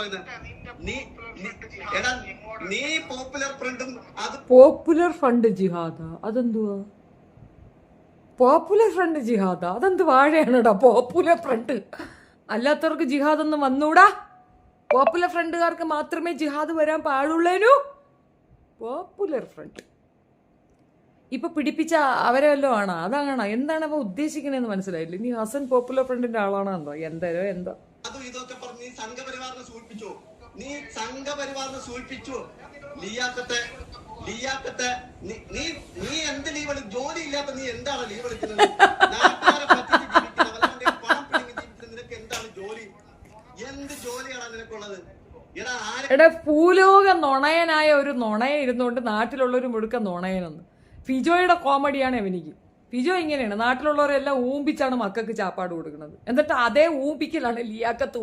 പറയുന്നത്? എടാ നീ പോപ്പുലർ ഫ്രണ്ടും അത് പോപ്പുലർ ഫ്രണ്ട് ജിഹാദാ അതെന്തുവാ? പോപ്പുലർ ഫ്രണ്ട് ജിഹാദാ അതെന്ത് വാഴയാണടാ പോപ്പുലർ ഫ്രണ്ട്? അല്ലാത്തവർക്ക് ജിഹാദ് ഒന്നും വന്നൂടാ. പോപ്പുലർ ഫ്രണ്ടുകാർക്ക് മാത്രമേ ജിഹാദ് വരാൻ പാടുള്ളേനു. പോപ്പുലർ ഫ്രണ്ട് ഇപ്പൊ പിടിപ്പിച്ച അവരെ വല്ലോ ആണോ? അതാണോ? എന്താണ് അവ ഉദ്ദേശിക്കണേന്ന് മനസ്സിലായില്ല. ഇനി ഹസൻ പോപ്പുലർ ഫ്രണ്ടിന്റെ ആളാണോ എന്തോ എന്തോ അതും ഇതൊക്കെ പറഞ്ഞ് നീ സംഘപരിവാറിനെ സൂചിപ്പിച്ചു. നീ സംഘപരിവാറിനെ സൂചിപ്പിച്ചു. ലിയാക്കത്തെ നീ എന്ത് ലീവ് എടുക്കും? ജോലി ഇല്ലാത്ത നീ എന്താണ് ലീവ് എടുക്കുന്നത്? നാട്ടുകാരെ പറ്റിച്ച് ജീവിക്കുന്നവന്റെ പണം പിടിങ്ങി ജീവിക്കുന്ന നിനക്ക് എന്താണ് ജോലി? എന്ത് ജോലിയാണ് നിനക്കുള്ളത്? എടാ ഭൂലോക നുണയനായ ഒരു നുണയ ഇരുന്നുകൊണ്ട് നാട്ടിലുള്ളൊരു മുഴുക്ക നുണയനെന്ന്. ഫിജോയുടെ കോമഡിയാണ് അവനിക്ക്. ഫിജോ ഇങ്ങനെയാണ്, നാട്ടിലുള്ളവരെല്ലാം ഊമ്പിച്ചാണ് മക്കൾക്ക് ചാപ്പാട് കൊടുക്കുന്നത്. എന്നിട്ട് അതേ ഊമ്പിക്കലാണ് ലിയാക്കത്ത്